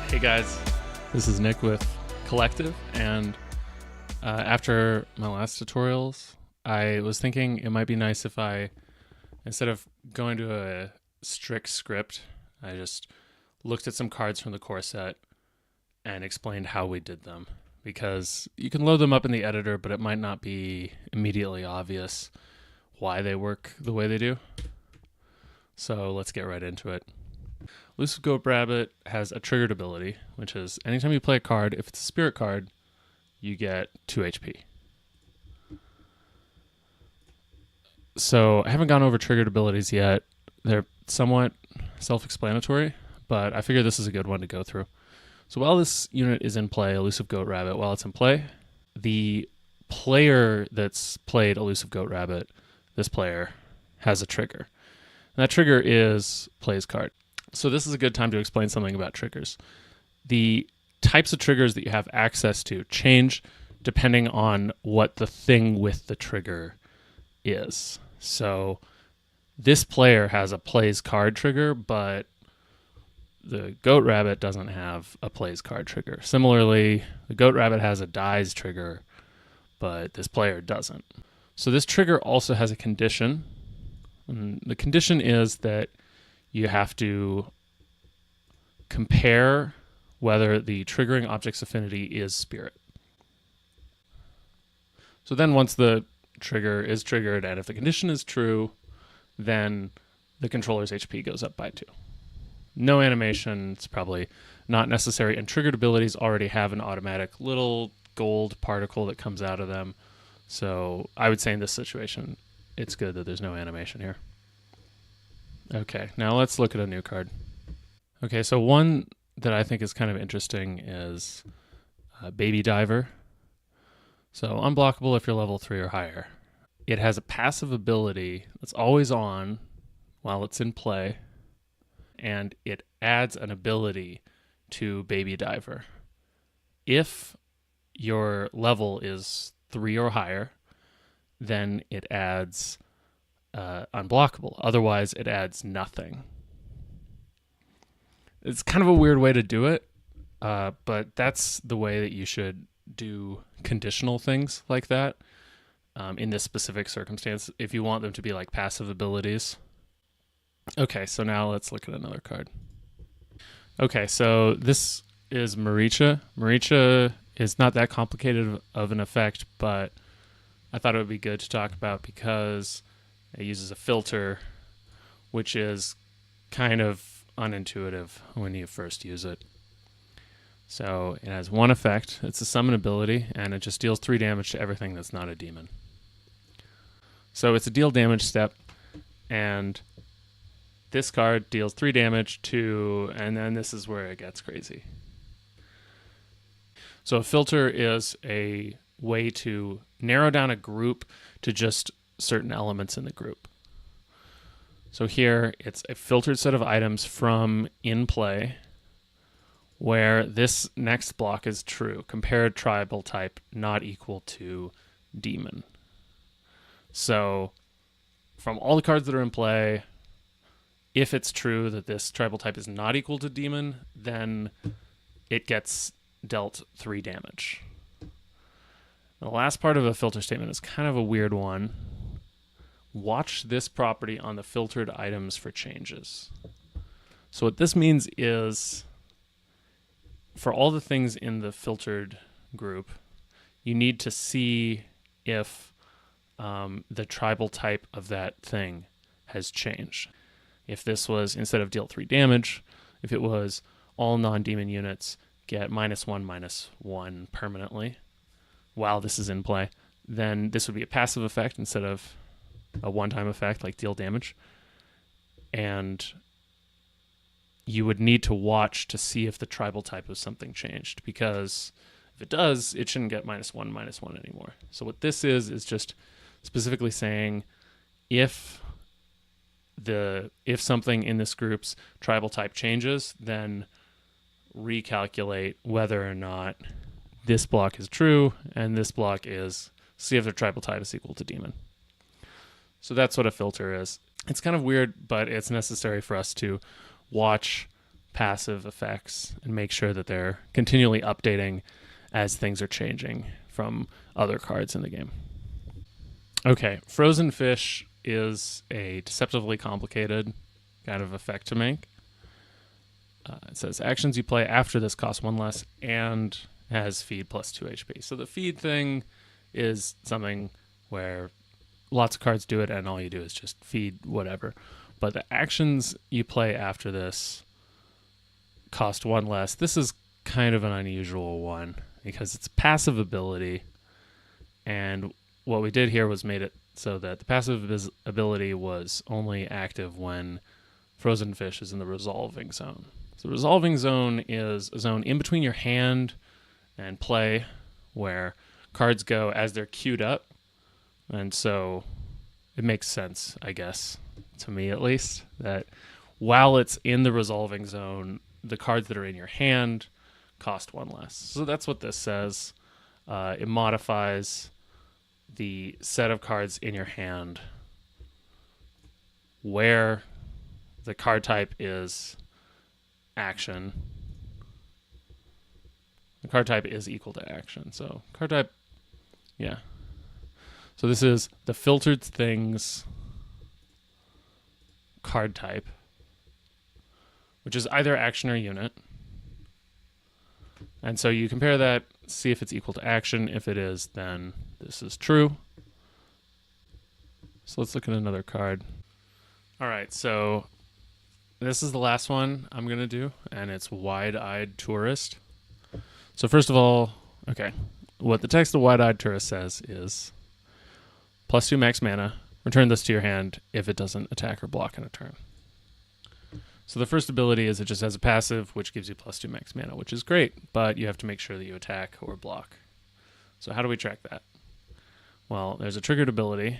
Hey guys, this is Nick with Collective, and after my last tutorials, I was thinking it might be nice if I, instead of going to a strict script, I just looked at some cards from the core set and explained how we did them. Because you can load them up in the editor, but it might not be immediately obvious why they work the way they do. So let's get right into it. Elusive Goat Rabbit has a triggered ability, which is anytime you play a card, if it's a spirit card, you get 2 HP. So I haven't gone over triggered abilities yet. They're somewhat self-explanatory, but I figure this is a good one to go through. So while this unit is in play, Elusive Goat Rabbit, while it's in play, the player that's played Elusive Goat Rabbit, this player, has a trigger. And that trigger is plays card. So this is a good time to explain something about triggers. The types of triggers that you have access to change depending on what the thing with the trigger is. So this player has a plays card trigger, but the Goat Rabbit doesn't have a plays card trigger. Similarly, the Goat Rabbit has a dies trigger, but this player doesn't. So this trigger also has a condition. And the condition is that you have to compare whether the triggering object's affinity is spirit. So then once the trigger is triggered, and if the condition is true, then the controller's HP goes up by 2. No animation, it's probably not necessary, and triggered abilities already have an automatic little gold particle that comes out of them. So I would say in this situation, it's good that there's no animation here. Okay, now let's look at a new card. Okay, so one that I think is kind of interesting is Baby Diver. So unblockable if you're level 3 or higher. It has a passive ability that's always on while it's in play, and it adds an ability to Baby Diver. If your level is 3 or higher, then it adds unblockable. Otherwise, it adds nothing. It's kind of a weird way to do it, but that's the way that you should do conditional things like that in this specific circumstance, if you want them to be like passive abilities. Okay, so now let's look at another card. Okay, so this is Maricha. Maricha is not that complicated of an effect, but I thought it would be good to talk about because it uses a filter, which is kind of unintuitive when you first use it. So it has one effect. It's a summon ability, and it just deals 3 damage to everything that's not a demon. So it's a deal damage step, and this card deals 3 damage to, and then this is where it gets crazy. So a filter is a way to narrow down a group to just certain elements in the group. So here it's a filtered set of items from in play where this next block is true. Compared tribal type not equal to demon. So from all the cards that are in play, if it's true that this tribal type is not equal to demon, then it gets dealt 3 damage. The last part of a filter statement is kind of a weird one. Watch this property on the filtered items for changes. So what this means is for all the things in the filtered group, you need to see if the tribal type of that thing has changed. If this was, instead of deal 3 damage, if it was all non-demon units get -1/-1 permanently while this is in play, then this would be a passive effect instead of a one-time effect like deal damage. And you would need to watch to see if the tribal type of something changed, because if it does, it shouldn't get -1/-1 anymore. So what this is just specifically saying if something in this group's tribal type changes, then recalculate whether or not this block is true and this block is, see if their tribal type is equal to demon. So that's what a filter is. It's kind of weird, but it's necessary for us to watch passive effects and make sure that they're continually updating as things are changing from other cards in the game. Okay, Frozen Fish is a deceptively complicated kind of effect to make. It says actions you play after this cost 1 less and has feed plus 2 HP. So the feed thing is something where lots of cards do it and all you do is just feed whatever. But the actions you play after this cost 1 less. This is kind of an unusual one because it's a passive ability, and what we did here was made it so that the passive ability was only active when Frozen Fish is in the resolving zone. So the resolving zone is a zone in between your hand and play where cards go as they're queued up, and so it makes sense, I guess, to me at least, that while it's in the resolving zone, the cards that are in your hand cost 1 less. So that's what this says. It modifies the set of cards in your hand where the card type is action. The card type is equal to action. So card type, yeah. So this is the filtered things card type, which is either action or unit. And so you compare that, see if it's equal to action. If it is, then this is true. So let's look at another card. All right, so this is the last one I'm going to do, and it's Wide-Eyed Tourist. So first of all, okay, what the text of Wide-Eyed Tourist says is +2 max mana, return this to your hand if it doesn't attack or block in a turn. So the first ability is it just has a passive, which gives you +2 max mana, which is great, but you have to make sure that you attack or block. So how do we track that? Well, there's a triggered ability,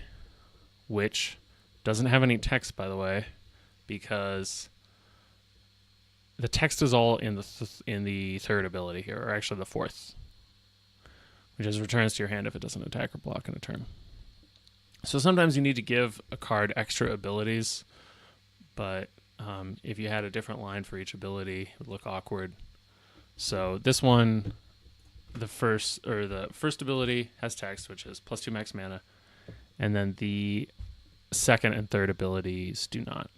which doesn't have any text, by the way, because the text is all in the third ability here, or actually the fourth, which is returns to your hand if it doesn't attack or block in a turn. So sometimes you need to give a card extra abilities, but if you had a different line for each ability, it would look awkward. So this one, the first ability has text, which is +2 max mana, and then the second and third abilities do not.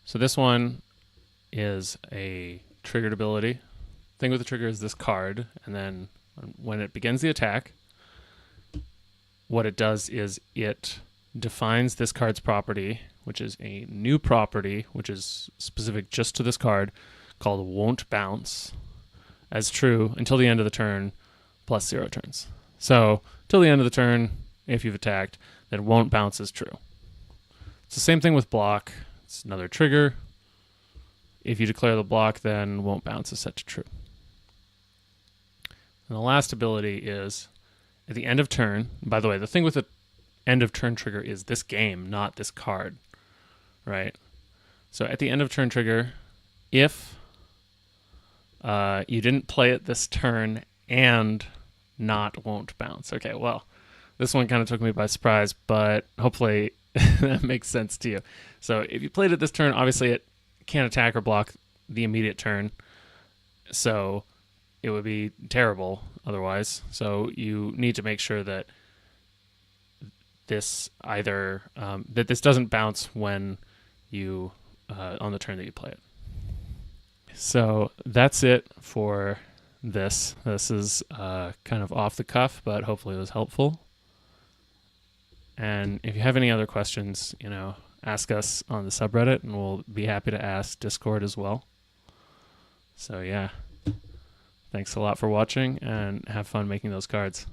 So this one is a triggered ability. Thing with the trigger is this card, and then when it begins the attack, what it does is it defines this card's property, which is a new property, which is specific just to this card, called Won't Bounce, as true until the end of the turn, +0 turns. So, till the end of the turn, if you've attacked, then Won't Bounce is true. It's the same thing with block. It's another trigger. If you declare the block, then Won't Bounce is set to true. And the last ability is at the end of turn. By the way, the thing with the end of turn trigger is this game, not this card, right? So at the end of turn trigger, if you didn't play it this turn and not Won't Bounce. Okay, well, this one kind of took me by surprise, but hopefully that makes sense to you. So if you played it this turn, obviously it can't attack or block the immediate turn, so it would be terrible otherwise. So you need to make sure that this either that this doesn't bounce when you on the turn that you play it. So that's it for this. This is kind of off the cuff, but hopefully it was helpful. And if you have any other questions, ask us on the subreddit, and we'll be happy to ask Discord as well. So yeah, thanks a lot for watching, and have fun making those cards.